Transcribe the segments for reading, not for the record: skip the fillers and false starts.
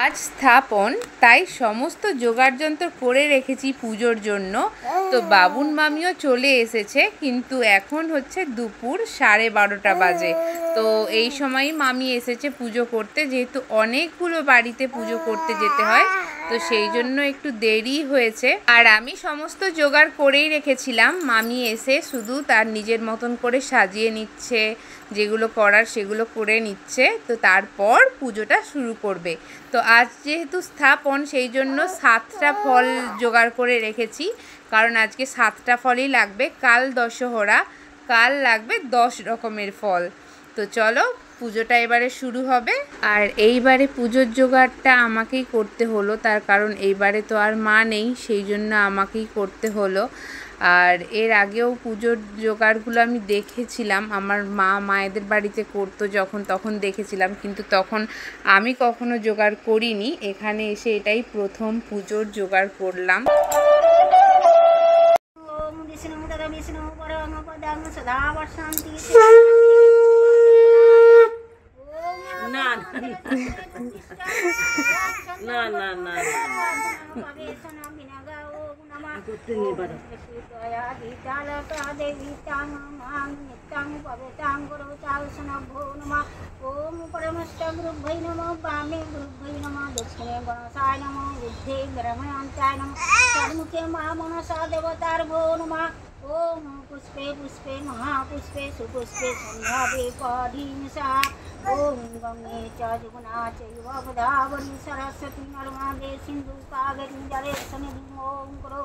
আজ স্থাপন, তাই সমস্ত জোগাড়যন্ত্র করে রেখেছি পুজোর জন্য। তো বাবুন মামিও চলে এসেছে, কিন্তু এখন হচ্ছে দুপুর 12:30 বাজে। তো এই সময়ই মামি এসেছে পুজো করতে, যেহেতু অনেকগুলো বাড়িতে পুজো করতে যেতে হয়, তো সেই জন্য একটু দেরি হয়েছে। আর আমি সমস্ত জোগাড় করেই রেখেছিলাম, মামি এসে শুধু তার নিজের মতন করে সাজিয়ে নিচ্ছে, যেগুলো করার সেগুলো করে নিচ্ছে। তো তারপর পুজোটা শুরু করবে। তো আজ যেহেতু স্থাপন, সেই জন্য 7টা ফল জোগাড় করে রেখেছি, কারণ আজকে 7টা ফলই লাগবে। কাল দশহরা, কাল লাগবে 10 রকমের ফল। তো চলো পুজোটা এবারে শুরু হবে। আর এইবারে পুজোর জোগাড়টা আমাকেই করতে হলো, তার কারণ এইবারে তো আর মা নেই, সেই জন্য আমাকেই করতে হলো। আর এর আগেও পুজোর জোগাড়গুলো আমি দেখেছিলাম, আমার মায়েদের বাড়িতে করতো যখন, তখন দেখেছিলাম, কিন্তু তখন আমি কখনো জোগাড় করিনি। এখানে এসে এটাই প্রথম পুজোর জোগাড় করলাম। ओम परमश्च गुरुभ्यै नमः वामे गुरुभ्यै नमः दक्षिणे गणसाय नमः बुद्धे ब्रह्मणान्ताय नमः षण्मुखे महामनसा देवतार्भो नमः ओम पुष्पे पुष्पे महापुष्पे सुपुष्पे सन्ध्यावे पदीमसा ओम गंगे च जमुना चैव गोदावरी सरस्वती नर्मदे सिन्धु कावेरी जलेस्मिन् ओम करो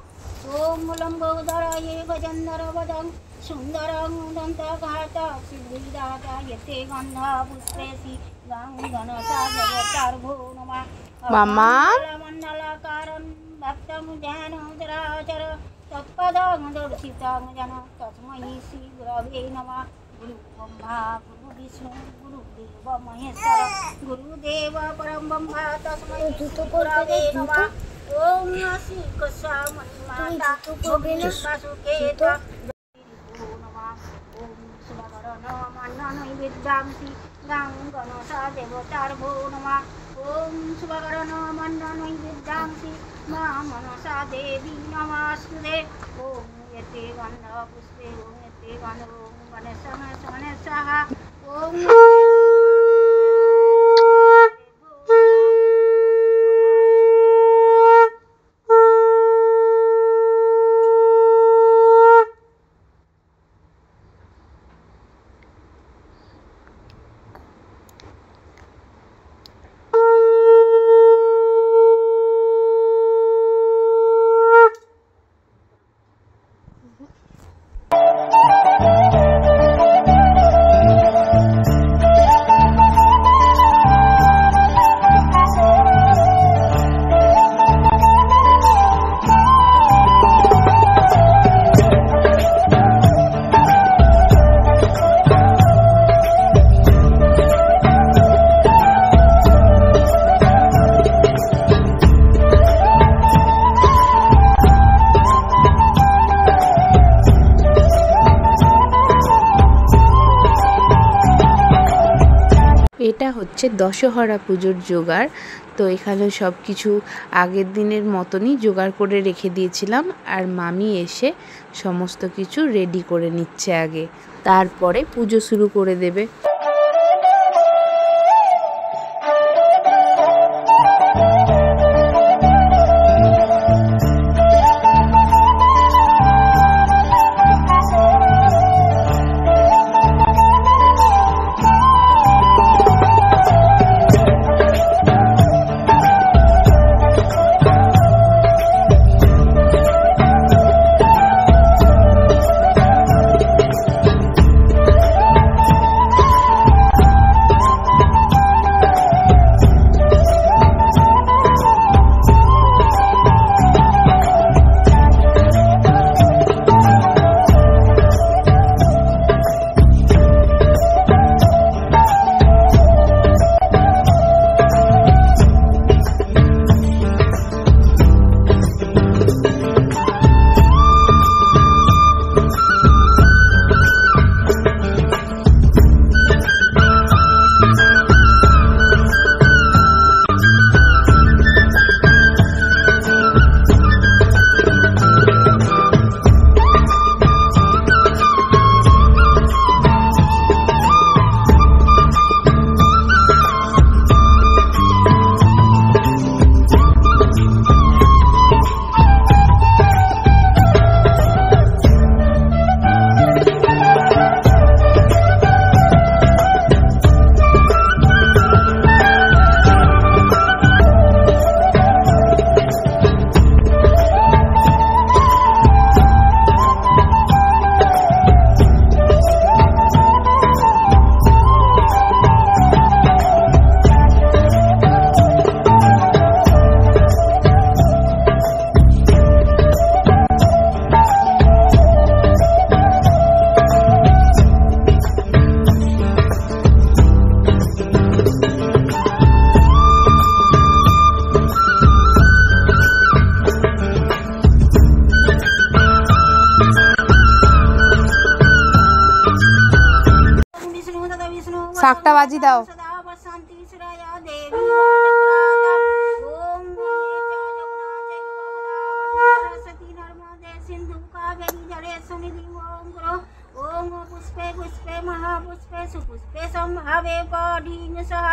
ओम लम्बोदराय गजन्दर वदं सुन्दरं दन्तघाता सिद्धिदाता यते गन्धा पुष्पेसि गणसा देवतार्भो नमः मामा मण्डलाकारं भक्तं ध्यानं चराचर तत्पदं दर्शितं जन तस्मै श्री गुरवे नमः। गुरु ब्रह्मा गुरु विष्णु गुरुदेव महेश्वर गुरुदेव परं ब्रह्म तस्मै श्री गुरवे नमः। ओम नमः कस्यामणिमाता गोविन्दसुकेता नैवेद्यांसि गां गणसा देवतार्भो नमः। ओम शुभकरण नैवेद्यांसि मा मनसा देवी नमस्ते। ओम यते गन्ध पुष्पे ओम यते गन्ध ओम गणेशः ओम এটা হচ্ছে দশহরা পুজোর জোগাড়। তো এখানে সব কিছু আগের দিনের মতনই জোগাড় করে রেখে দিয়েছিলাম, আর মামি এসে সমস্ত কিছু রেডি করে নিচ্ছে আগে, তারপরে পুজো শুরু করে দেবে। শাকটা বাজি দাও। সদা বসন্তি শ্রেয়া দেবী ওম सरस्वती नर्मदे सिंधु कावेरी जलेस्मिन् ओम गुरु ओम पुष्पे पुष्पे महापुष्पे सुपुष्पे संभावे पौढीन सह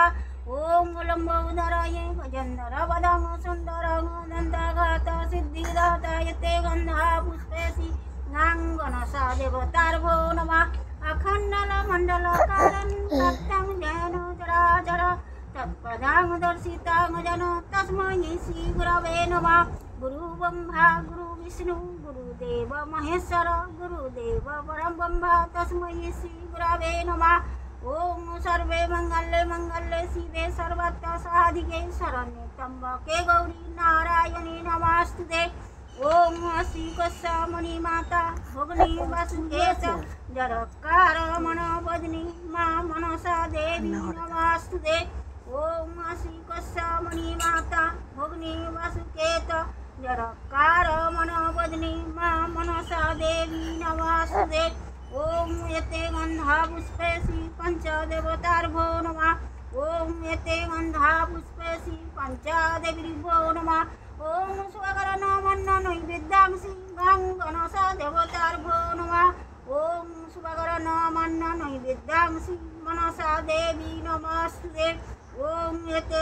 ओम लंबो उदराय गजंदर वदं सुंदरं दंतघात सिद्धिदाता यते गंधा पुष्पेसि गांगनसा देवतार्भो नमः अखंडल मंडलकारं सत्यं जैन चराचर तत्पदां दर्शितां जन तस्मै श्री गुरवे नमः गुरु ब्रह्मा गुरु विष्णु गुरुदेव महेश्वर गुरुदेव परम ब्रह्मा तस्मै श्री गुरवे नमः ओम सर्वे मंगले मंगले शिवे सर्वत्र साधिके शरण्ये त्र्यंबके गौरी नारायणी नमोस्तुते ओम श्री कस्यामणि माता भोगनी वासुदेव जरकार मनोवदनी मां मनसा देवी नमोस्तुते ओम श्री कस्यामणि माता भोगनी वासुकेत जरकार मनोवदनी मां मनसा देवी नमोस्तुते ओम यते गंधा पुष्पेसि पंचदेवतार्भो नमः ओम यते गंधा पुष्पेसि पंचदेवीर्भो नमः ओम स्वकरण मन्न नैवेद्यांसि गंगनसा देवतार्भो नमः ओम स्वकरण मन्न नैवेद्यांसि मनसा देवी नमोस्तुते ओम यते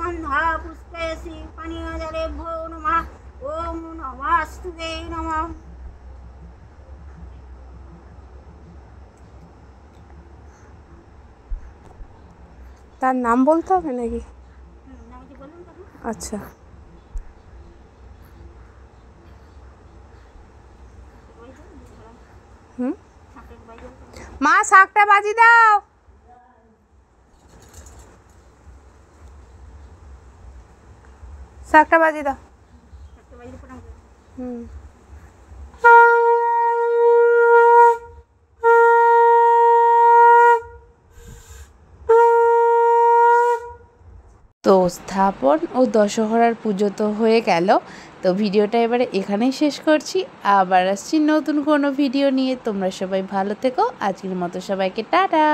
गंधा पुष्पेसि पानीयजलेभ्यो नमः ओम नमोस्तुते नमः। তার নাম বলতে হবে নাকি? আচ্ছা মা শাকটা বাজি দাও। শাকটা বাজি দাও। তো স্থাপন ও দশহরার পুজো তো হয়ে গেল। তো ভিডিওটা এবারে এখানেই শেষ করছি, আবার আসছি নতুন কোনো ভিডিও নিয়ে। তোমরা সবাই ভালো থেকো, আজকের মতো সবাইকে টাটা।